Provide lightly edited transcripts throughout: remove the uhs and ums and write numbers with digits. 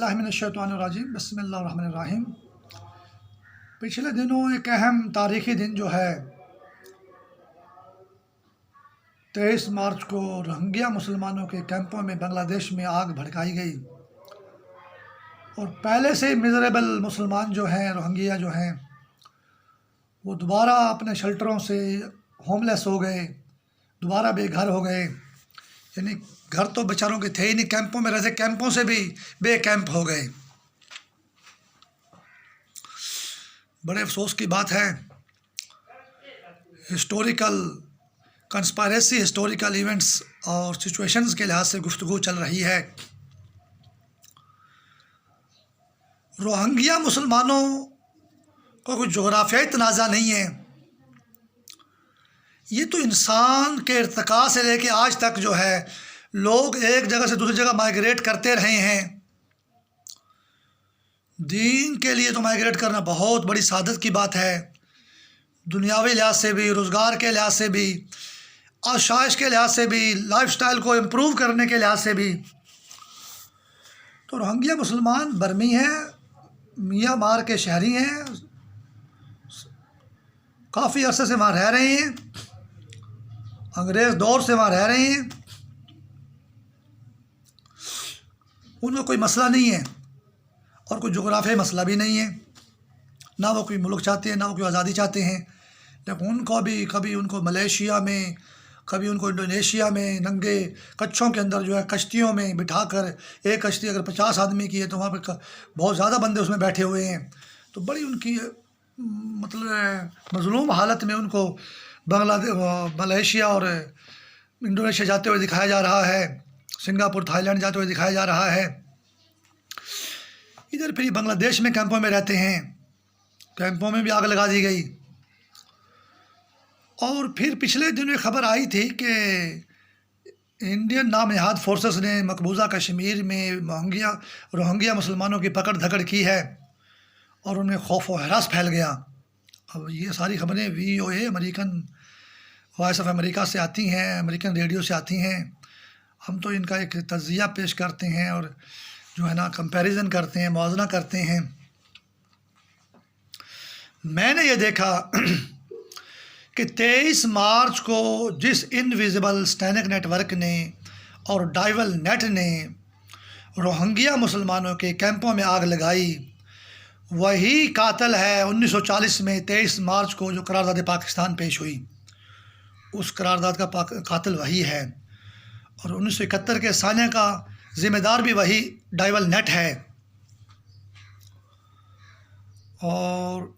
बिल्लाहि मिनश्शैतानिर्रजीम बिस्मिल्लाहिर्रहमानिर्रहीम। पिछले दिनों एक अहम तारीख़ी दिन जो है 23 मार्च को रोहिंग्या मुसलमानों के कैंपों में बांग्लादेश में आग भड़काई गई और पहले से मिज़रेबल मुसलमान जो हैं, रोहिंग्या जो हैं, वो दोबारा अपने शेल्टरों से होमलेस हो गए, दोबारा बेघर हो गए। यानी घर तो बेचारों के थे ही नहीं, कैंपों में रहते, कैंपों से भी बेकैंप हो गए। बड़े अफसोस की बात है। हिस्टोरिकल कंस्पायरेसी, हिस्टोरिकल इवेंट्स और सिचुएशंस के लिहाज से गुफ्तगू चल रही है। रोहिंग्या मुसलमानों को कोई जोग्राफियाई तनाज़ा नहीं है। ये तो इंसान के इर्तिका से लेके आज तक जो है लोग एक जगह से दूसरी जगह माइग्रेट करते रहे हैं। दीन के लिए तो माइग्रेट करना बहुत बड़ी सादत की बात है, दुनियावी लिहाज से भी, रोज़गार के लिहाज से भी, आशाइश के लिहाज से भी, लाइफस्टाइल को इम्प्रूव करने के लिहाज से भी। तो रोहिंग्या मुसलमान बर्मी हैं, म्यांमार के शहरी हैं, काफ़ी अरसे से वहाँ रह रहे हैं, अंग्रेज़ दौर से वहाँ रह रहे हैं। उनमें कोई मसला नहीं है और कोई जोग्राफियाई मसला भी नहीं है। ना वो कोई मुल्क चाहते हैं, ना वो कोई आज़ादी चाहते हैं। लेकिन उनको भी कभी उनको मलेशिया में, कभी उनको इंडोनेशिया में नंगे कच्छों के अंदर जो है कश्तियों में बिठा कर, एक कश्ती अगर 50 आदमी की है तो वहाँ पर बहुत ज़्यादा बंदे उसमें बैठे हुए हैं। तो बड़ी उनकी मतलब मज़लूम हालत में उनको बांग्लादेश, मलेशिया और इंडोनेशिया जाते हुए दिखाया जा रहा है, सिंगापुर, थाईलैंड जाते हुए दिखाया जा रहा है। इधर फिर बांग्लादेश में कैंपों में रहते हैं, कैंपों में भी आग लगा दी गई। और फिर पिछले दिनों खबर आई थी कि इंडियन नामनहाद फोर्सेस ने मकबूजा कश्मीर में रोहिंग्या मुसलमानों की पकड़ धकड़ की है और उनमें खौफ व हरास फैल गया। अब ये सारी खबरें VOA, American voice of America से आती हैं, अमेरिकन रेडियो से आती हैं। हम तो इनका एक तज्ज़िया पेश करते हैं और जो है ना कंपैरिजन करते हैं, मुआवजा करते हैं। मैंने ये देखा कि 23 मार्च को जिस इनविजिबल स्टैनिक नेटवर्क ने और डाइवल नेट ने रोहिंग्या मुसलमानों के कैंपों में आग लगाई, वही कातिल है 1940 में 23 मार्च को जो करारदाद पाकिस्तान पेश हुई, उस करारदाद का कातिल वही है। और 1971 के साने का ज़िम्मेदार भी वही डाइवल नेट है। और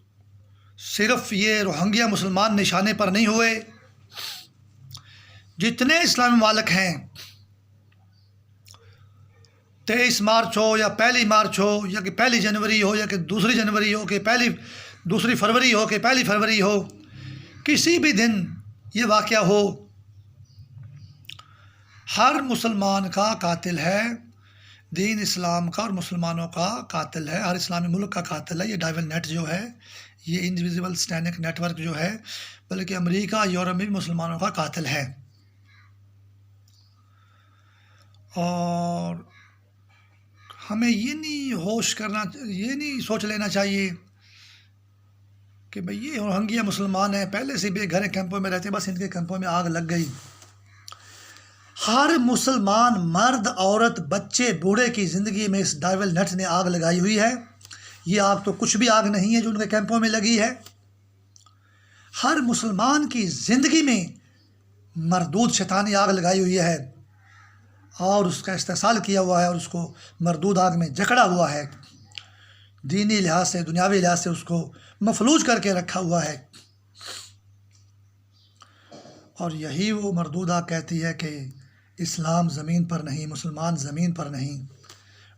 सिर्फ ये रोहिंग्या मुसलमान निशाने पर नहीं हुए, जितने इस्लामी मालिक हैं, 23 मार्च हो या 1 मार्च हो या कि 1 जनवरी हो या कि 2 जनवरी हो कि 2 फरवरी हो कि 1 फरवरी हो, किसी भी दिन ये वाक़या हो, हर मुसलमान का कातिल है, दीन इस्लाम का और मुसलमानों का कातिल है, हर इस्लामी मुल्क का कातिल है। ये डाइवल नेट जो है, ये इनविजिबल स्टैनिक नेटवर्क जो है, बल्कि अमेरिका, यूरोप में भी मुसलमानों का कातिल है। और हमें ये नहीं सोच लेना चाहिए कि भाई ये रोहिंग्या मुसलमान है, पहले से बेघर कैंपों में रहते हैं, बस इनके कैंपों में आग लग गई। हर मुसलमान मर्द, औरत, बच्चे, बूढ़े की ज़िंदगी में इस डाइवल नेट ने आग लगाई हुई है। ये आग तो कुछ भी आग नहीं है जो उनके कैंपों में लगी है। हर मुसलमान की ज़िंदगी में मरदूद शैतानी आग लगाई हुई है और उसका इस्तेसाल किया हुआ है और उसको मरदूद आग में जकड़ा हुआ है। दीनी लिहाज से, दुनियावी लिहाज से उसको मफलूज करके रखा हुआ है। और यही वो मरदूद आग कहती है कि इस्लाम ज़मीन पर नहीं, मुसलमान ज़मीन पर नहीं,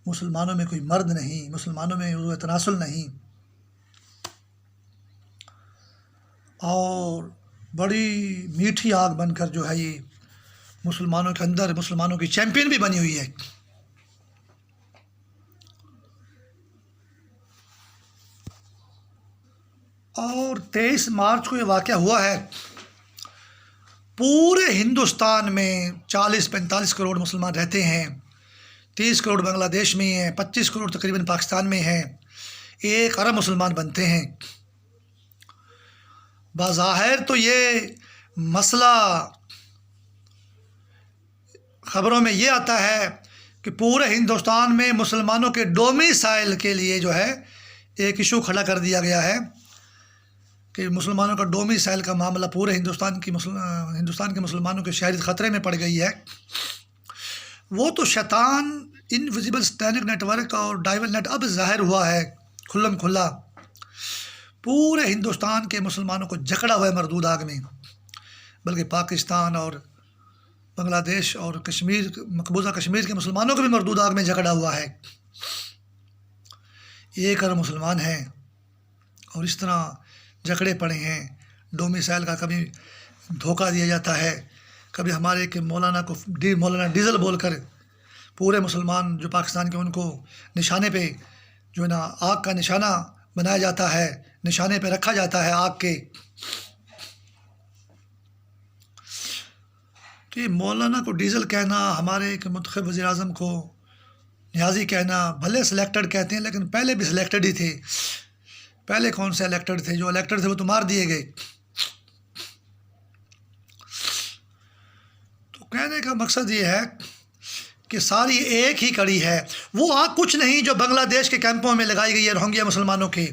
मुसलमानों में कोई मर्द नहीं, मुसलमानों में वो तनासुल नहीं। और बड़ी मीठी आग बनकर जो है ये मुसलमानों के अंदर, मुसलमानों की चैंपियन भी बनी हुई है। और 23 मार्च को ये वाक़या हुआ है। पूरे हिंदुस्तान में 40-45 करोड़ मुसलमान रहते हैं। 30 करोड़ बांग्लादेश में हैं, 25 करोड़ तकरीबन पाकिस्तान में हैं, 1 अरब मुसलमान बनते हैं। बाज़ाहिर तो ये मसला ख़बरों में ये आता है कि पूरे हिंदुस्तान में मुसलमानों के डोमिसाइल के लिए जो है एक इशू खड़ा कर दिया गया है कि मुसलमानों का डोमिसाइल का मामला पूरे हिंदुस्तान के मुसलमानों की शहरियत ख़तरे में पड़ गई है। वो तो शैतान इनविजिबल स्टैनिक नेटवर्क और डाइवल नेट अब ज़ाहिर हुआ है खुल्लम खुल्ला, पूरे हिंदुस्तान के मुसलमानों को जकड़ा हुआ है मरदूद आग में। बल्कि पाकिस्तान और बांग्लादेश और कश्मीर, मकबूजा कश्मीर के मुसलमानों को भी मरदूद आग में जकड़ा हुआ है। 1 अरब मुसलमान हैं और इस तरह जकड़े पड़े हैं। डोमिसाइल का कभी धोखा दिया जाता है, कभी हमारे के मौलाना को मौलाना डीजल बोलकर पूरे मुसलमान जो पाकिस्तान के उनको निशाने पे जो है ना आग का निशाना बनाया जाता है, निशाने पे रखा जाता है आग के। तो ये मौलाना को डीजल कहना, हमारे के मुंतखब वज़ीर आज़म को नियाज़ी कहना, भले सिलेक्टेड कहते हैं लेकिन पहले भी सिलेक्टेड ही थे। पहले कौन से इलेक्टेड थे? जो इलेक्टेड थे वो तो मार दिए गए। तो कहने का मकसद ये है कि सारी एक ही कड़ी है। वो आग कुछ नहीं जो बांग्लादेश के कैंपों में लगाई गई है रोहिंग्या मुसलमानों की।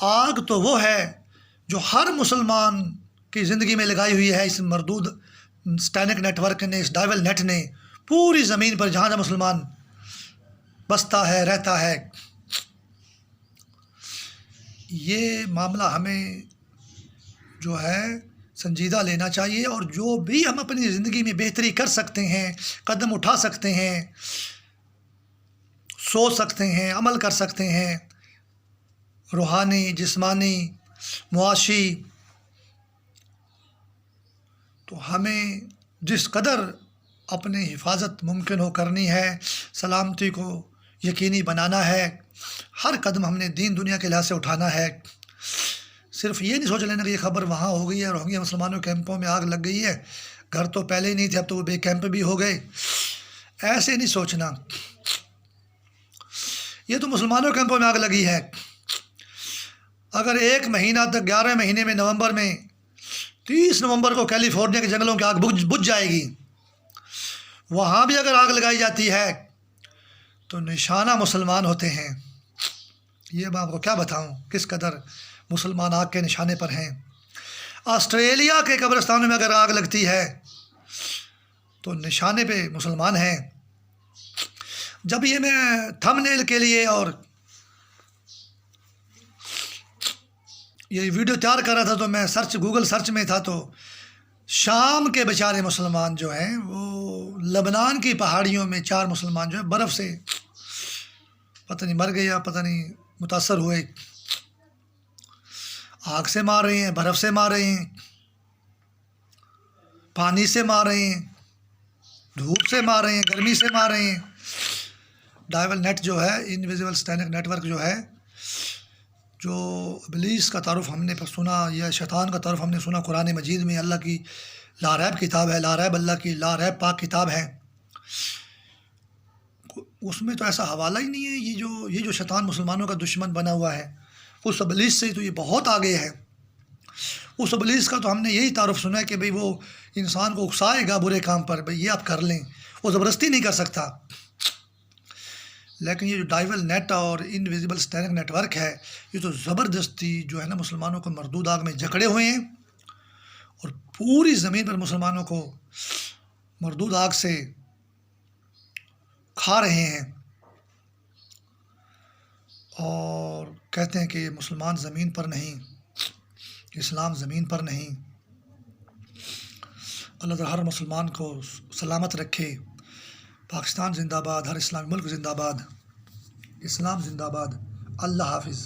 आग तो वो है जो हर मुसलमान की ज़िंदगी में लगाई हुई है इस मरदूद स्टैनिक नेटवर्क ने, इस डाइवल नेट ने। पूरी ज़मीन पर जहाँ जहाँ मुसलमान बसता है, रहता है। ये मामला हमें जो है संजीदा लेना चाहिए और जो भी हम अपनी ज़िंदगी में बेहतरी कर सकते हैं, कदम उठा सकते हैं, सोच सकते हैं, अमल कर सकते हैं, रूहानी, जिस्मानी, मुआशी, तो हमें जिस कदर अपनी हिफाजत मुमकिन हो करनी है, सलामती को यकीनी बनाना है, हर कदम हमने दीन दुनिया के लिहाज से उठाना है। सिर्फ ये नहीं सोच लेना कि ये खबर वहाँ हो गई है, रोहिंग्या मुसलमानों कैंपों में आग लग गई है, घर तो पहले ही नहीं थे अब तो वो बे कैंप भी हो गए। ऐसे नहीं सोचना। ये तो मुसलमानों कैंपों में आग लगी है। अगर 1 महीना तक 11 महीने में नवंबर में 30 नवंबर को कैलिफोर्निया के जंगलों की आग बुझ जाएगी, वहाँ भी अगर आग लगाई जाती है तो निशाना मुसलमान होते हैं। ये मैं आपको क्या बताऊँ किस कदर मुसलमान आग के निशाने पर हैं। ऑस्ट्रेलिया के कब्रिस्तानों में अगर आग लगती है तो निशाने पे मुसलमान हैं। जब ये मैं थंबनेल के लिए और ये वीडियो तैयार कर रहा था तो मैं गूगल सर्च में था, तो शाम के बेचारे मुसलमान जो हैं वो लबनान की पहाड़ियों में 4 मुसलमान जो है बर्फ़ से पता नहीं मर गए या पता नहीं मुतासर हुए, आग से मार रहे हैं, बर्फ़ से मार रहे हैं, पानी से मार रहे हैं, धूप से मार रहे हैं, गर्मी से मार रहे हैं। डाइवल नेट जो है, इनविजिबल स्टैनिक नेटवर्क जो है, जो इब्लीस का तारुफ हमने सुना या शैतान का तारुफ हमने सुना कुरान मजीद में, अल्लाह की लारैब किताब है, लारैब अल्लाह की लारैब पाक किताब है, उसमें तो ऐसा हवाला ही नहीं है। ये जो शैतान मुसलमानों का दुश्मन बना हुआ है, उस इब्लीस से तो ये बहुत आगे है। उस इब्लीस का तो हमने यही तारुफ सुना है कि भाई वो इंसान को उकसाएगा बुरे काम पर, भाई ये आप कर लें, वो ज़बरदस्ती नहीं कर सकता। लेकिन ये जो डाइवल नेट और इनविजिबल स्टैनिक नेटवर्क है, ये तो ज़बरदस्ती जो है ना मुसलमानों को मरदूद आग में जकड़े हुए हैं और पूरी ज़मीन पर मुसलमानों को मरदूद आग से खा रहे हैं और कहते हैं कि मुसलमान ज़मीन पर नहीं, इस्लाम ज़मीन पर नहीं। अल्लाह ताला हर मुसलमान को सलामत रखे। पाकिस्तान जिंदाबाद, हर इस्लामी मुल्क जिंदाबाद, इस्लाम जिंदाबाद। अल्लाह हाफिज़।